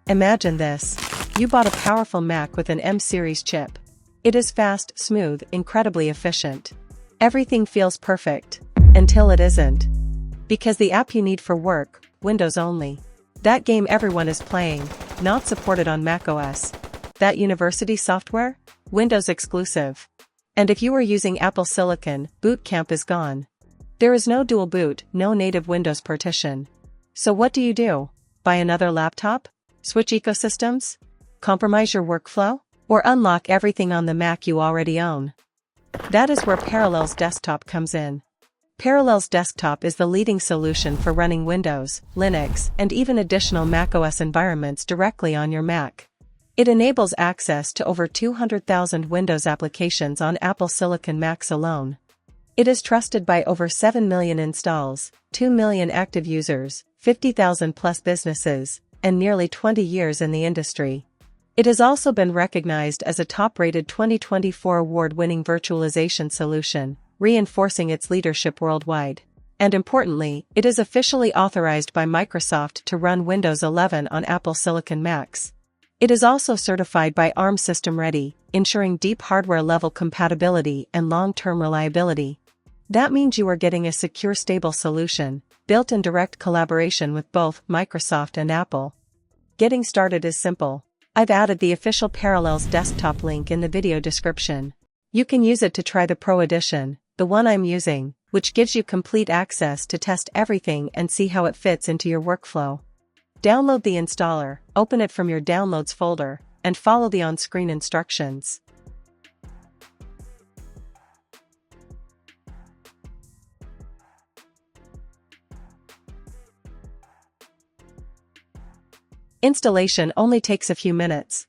Imagine this. You bought a powerful Mac with an M-series chip. It is fast, smooth, incredibly efficient. Everything feels perfect. Until it isn't. Because the app you need for work, Windows only. That game everyone is playing, not supported on macOS. That university software, Windows exclusive. And if you are using Apple Silicon, Bootcamp is gone. There is no dual boot, no native Windows partition. So what do? Buy another laptop? Switch ecosystems? Compromise your workflow? Or unlock everything on the Mac you already own? That is where Parallels Desktop comes in. Parallels Desktop is the leading solution for running Windows, Linux, and even additional macOS environments directly on your Mac. It enables access to over 200,000 Windows applications on Apple Silicon Macs alone. It is trusted by over 7 million installs, 2 million active users, 50,000 plus businesses, and nearly 20 years in the industry. It has also been recognized as a top-rated 2024 award-winning virtualization solution, reinforcing its leadership worldwide. And importantly, it is officially authorized by Microsoft to run Windows 11 on Apple Silicon Macs. It is also certified by ARM System Ready, ensuring deep hardware-level compatibility and long-term reliability. That means you are getting a secure, stable solution, built in direct collaboration with both Microsoft and Apple. Getting started is simple. I've added the official Parallels Desktop link in the video description. You can use it to try the Pro Edition, the one I'm using, which gives you complete access to test everything and see how it fits into your workflow. Download the installer, open it from your Downloads folder, and follow the on-screen instructions. Installation only takes a few minutes.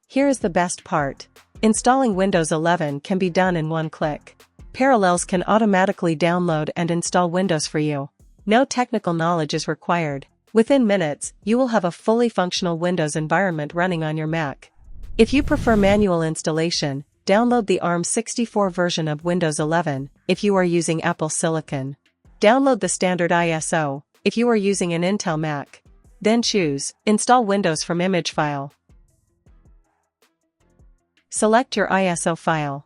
Here is the best part. Installing Windows 11 can be done in one click. Parallels can automatically download and install Windows for you. No technical knowledge is required. Within minutes, you will have a fully functional Windows environment running on your Mac. If you prefer manual installation, download the ARM64 version of Windows 11, if you are using Apple Silicon. Download the standard ISO, if you are using an Intel Mac. Then choose, Install Windows from Image File. Select your ISO file.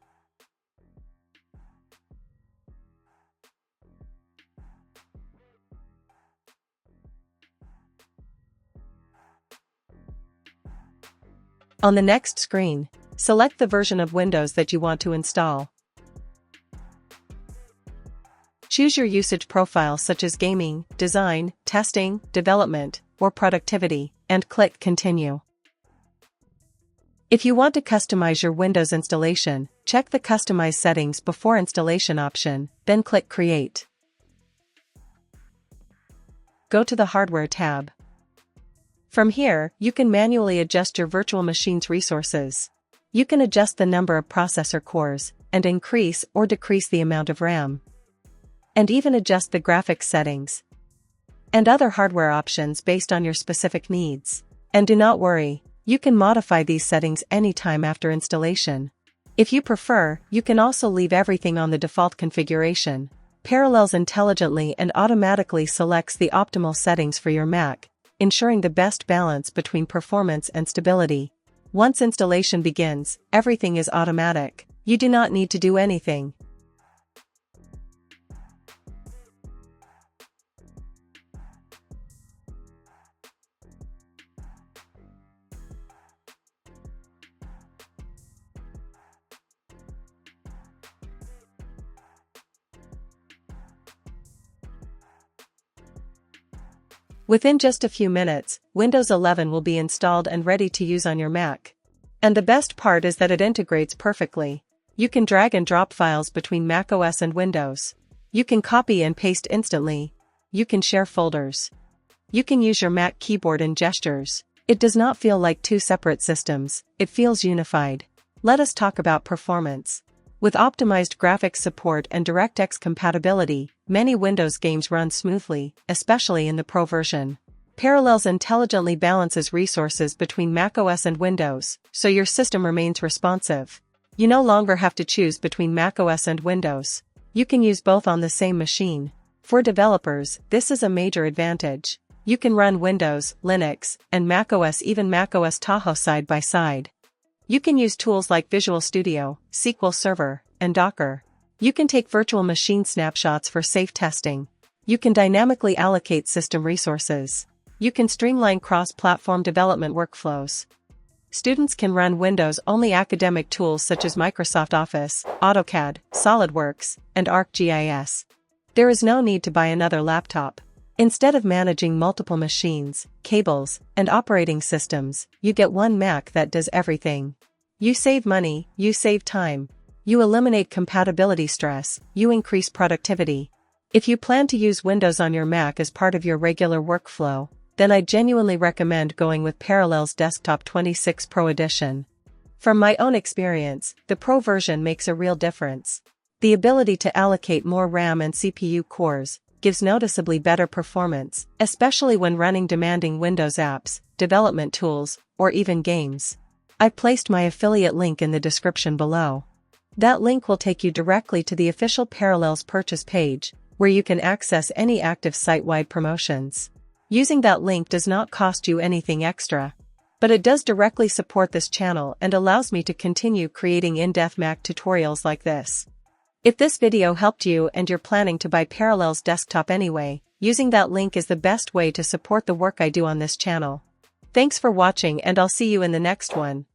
On the next screen, select the version of Windows that you want to install. Choose your usage profile such as gaming, design, testing, development, or productivity, and click Continue. If you want to customize your Windows installation, check the Customize Settings before Installation option, then click Create. Go to the Hardware tab. From here, you can manually adjust your virtual machine's resources. You can adjust the number of processor cores, and increase or decrease the amount of RAM. And even adjust the graphics settings. And other hardware options based on your specific needs. And do not worry. You can modify these settings anytime after installation. If you prefer, you can also leave everything on the default configuration. Parallels intelligently and automatically selects the optimal settings for your Mac, ensuring the best balance between performance and stability. Once installation begins, everything is automatic. You do not need to do anything. Within just a few minutes, Windows 11 will be installed and ready to use on your Mac. And the best part is that it integrates perfectly. You can drag and drop files between macOS and Windows. You can copy and paste instantly. You can share folders. You can use your Mac keyboard and gestures. It does not feel like two separate systems, it feels unified. Let us talk about performance. With optimized graphics support and DirectX compatibility, many Windows games run smoothly, especially in the Pro version. Parallels intelligently balances resources between macOS and Windows, so your system remains responsive. You no longer have to choose between macOS and Windows. You can use both on the same machine. For developers, this is a major advantage. You can run Windows, Linux, and macOS, even macOS Tahoe side by side. You can use tools like Visual Studio, SQL Server, and Docker. You can take virtual machine snapshots for safe testing. You can dynamically allocate system resources. You can streamline cross-platform development workflows. Students can run Windows-only academic tools such as Microsoft Office, AutoCAD, SolidWorks, and ArcGIS. There is no need to buy another laptop. Instead of managing multiple machines, cables, and operating systems, you get one Mac that does everything. You save money, you save time. You eliminate compatibility stress, you increase productivity. If you plan to use Windows on your Mac as part of your regular workflow, then I genuinely recommend going with Parallels Desktop 26 Pro Edition. From my own experience, the Pro version makes a real difference. The ability to allocate more RAM and CPU cores gives noticeably better performance, especially when running demanding Windows apps, development tools, or even games. I've placed my affiliate link in the description below. That link will take you directly to the official Parallels purchase page, where you can access any active site-wide promotions. Using that link does not cost you anything extra. But it does directly support this channel and allows me to continue creating in-depth Mac tutorials like this. If this video helped you and you're planning to buy Parallels Desktop anyway, using that link is the best way to support the work I do on this channel. Thanks for watching and I'll see you in the next one.